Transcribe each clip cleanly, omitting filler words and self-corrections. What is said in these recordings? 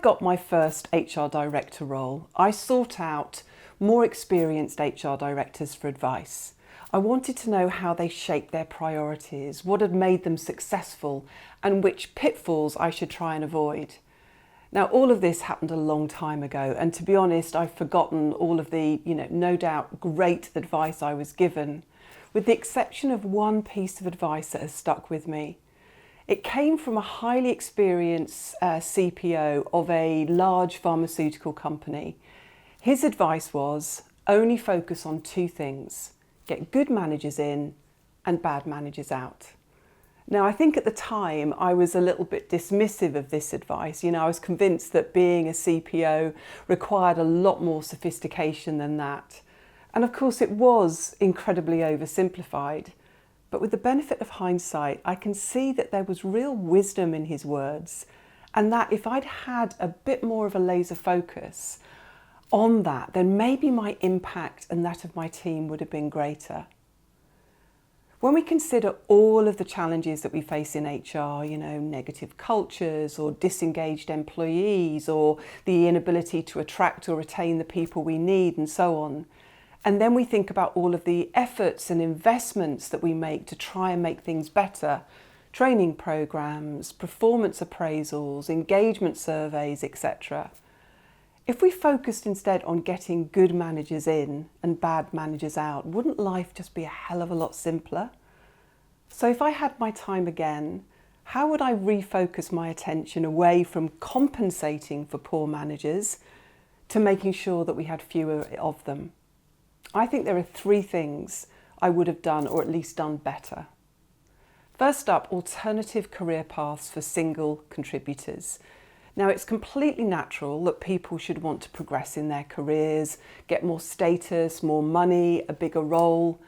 got my first HR director role, I sought out more experienced HR directors for advice. I wanted to know how they shaped their priorities, what had made them successful, and which pitfalls I should try and avoid. Now, all of this happened a long time ago, and to be honest, I've forgotten all of the, no doubt great advice I was given, with the exception of one piece of advice that has stuck with me. It came from a highly experienced CPO of a large pharmaceutical company. His advice was, only focus on two things: get good managers in and bad managers out. Now, I think at the time I was a little bit dismissive of this advice. I was convinced that being a CPO required a lot more sophistication than that. And of course it was incredibly oversimplified. But with the benefit of hindsight, I can see that there was real wisdom in his words, and that if I'd had a bit more of a laser focus on that, then maybe my impact and that of my team would have been greater. When we consider all of the challenges that we face in HR, negative cultures or disengaged employees or the inability to attract or retain the people we need and so on, and then we think about all of the efforts and investments that we make to try and make things better, training programs, performance appraisals, engagement surveys, etc. If we focused instead on getting good managers in and bad managers out, wouldn't life just be a hell of a lot simpler? So if I had my time again, how would I refocus my attention away from compensating for poor managers to making sure that we had fewer of them? I think there are three things I would have done, or at least done better. First up, alternative career paths for single contributors. Now, it's completely natural that people should want to progress in their careers, get more status, more money, a bigger role.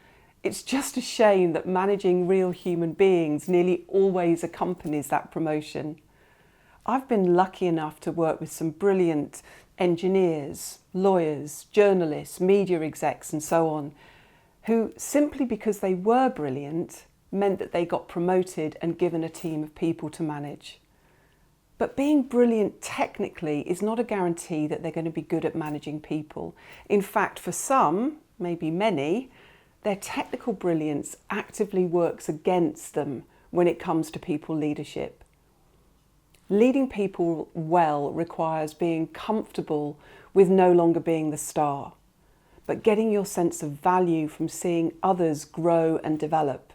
It's just a shame that managing real human beings nearly always accompanies that promotion. I've been lucky enough to work with some brilliant engineers, lawyers, journalists, media execs and so on, who simply because they were brilliant meant that they got promoted and given a team of people to manage. But being brilliant technically is not a guarantee that they're going to be good at managing people. In fact, for some, maybe many, their technical brilliance actively works against them when it comes to people leadership. Leading people well requires being comfortable with no longer being the star, but getting your sense of value from seeing others grow and develop.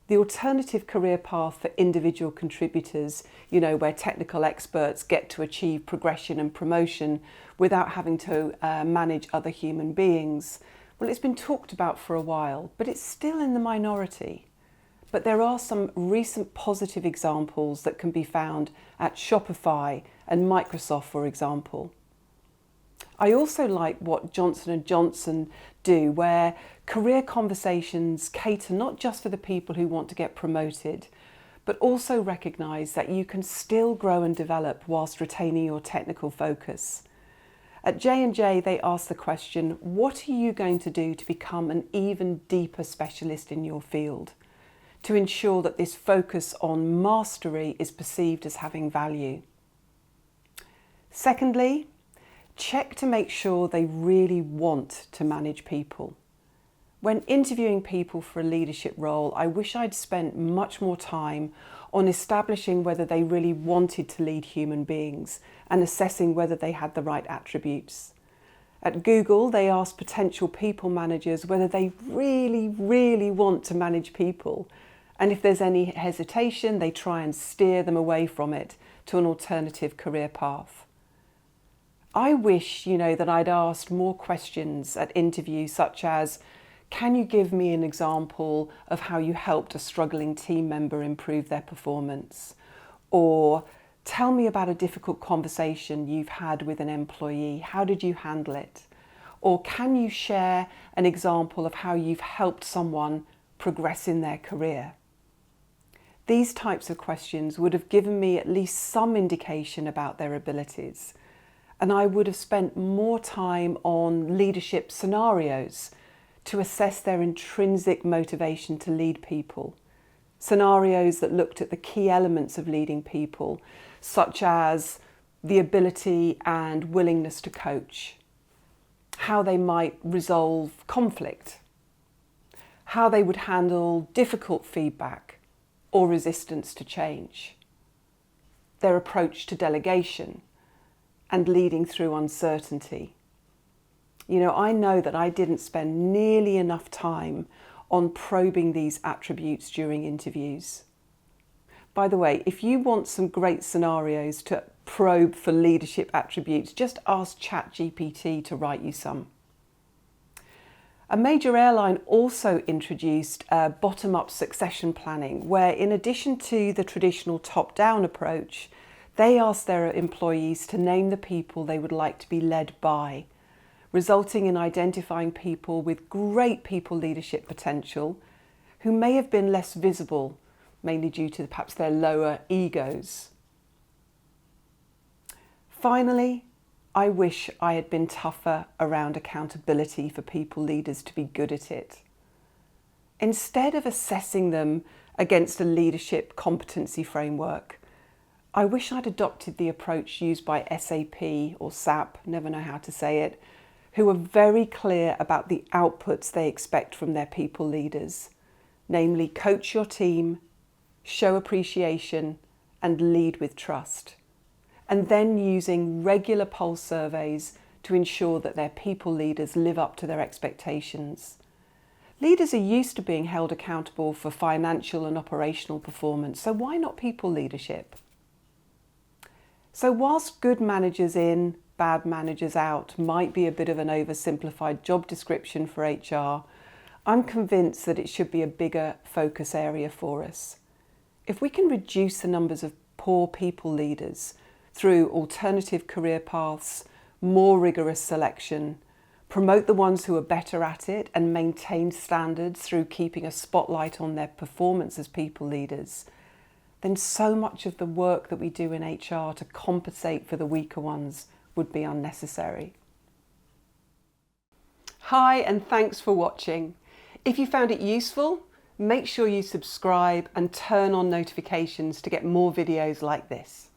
The alternative career path for individual contributors, where technical experts get to achieve progression and promotion without having to manage other human beings. Well, it's been talked about for a while, but it's still in the minority. But there are some recent positive examples that can be found at Shopify and Microsoft, for example. I also like what Johnson & Johnson do, where career conversations cater not just for the people who want to get promoted, but also recognise that you can still grow and develop whilst retaining your technical focus. At J&J, they ask the question, what are you going to do to become an even deeper specialist in your field, to ensure that this focus on mastery is perceived as having value? Secondly, check to make sure they really want to manage people. When interviewing people for a leadership role, I wish I'd spent much more time on establishing whether they really wanted to lead human beings and assessing whether they had the right attributes. At Google, they asked potential people managers whether they really want to manage people. And if there's any hesitation, they try and steer them away from it to an alternative career path. I wish, that I'd asked more questions at interviews such as, can you give me an example of how you helped a struggling team member improve their performance? Or tell me about a difficult conversation you've had with an employee. How did you handle it? Or can you share an example of how you've helped someone progress in their career? These types of questions would have given me at least some indication about their abilities. And I would have spent more time on leadership scenarios to assess their intrinsic motivation to lead people. Scenarios that looked at the key elements of leading people, such as the ability and willingness to coach, how they might resolve conflict, how they would handle difficult feedback or resistance to change, their approach to delegation and leading through uncertainty. You know, I know that I didn't spend nearly enough time on probing these attributes during interviews. By the way, if you want some great scenarios to probe for leadership attributes, just ask ChatGPT to write you some. A major airline also introduced bottom-up succession planning, where in addition to the traditional top-down approach, they asked their employees to name the people they would like to be led by, resulting in identifying people with great people leadership potential who may have been less visible, mainly due to perhaps their lower egos. Finally, I wish I had been tougher around accountability for people leaders to be good at it. Instead of assessing them against a leadership competency framework, I wish I'd adopted the approach used by SAP or SAP, never know how to say it, who are very clear about the outputs they expect from their people leaders, namely coach your team, show appreciation, and lead with trust, and then using regular pulse surveys to ensure that their people leaders live up to their expectations. Leaders are used to being held accountable for financial and operational performance, so why not people leadership? So whilst good managers in, bad managers out might be a bit of an oversimplified job description for HR, I'm convinced that it should be a bigger focus area for us. If we can reduce the numbers of poor people leaders through alternative career paths, more rigorous selection, promote the ones who are better at it and maintain standards through keeping a spotlight on their performance as people leaders, then so much of the work that we do in HR to compensate for the weaker ones would be unnecessary. Hi, and thanks for watching. If you found it useful, make sure you subscribe and turn on notifications to get more videos like this.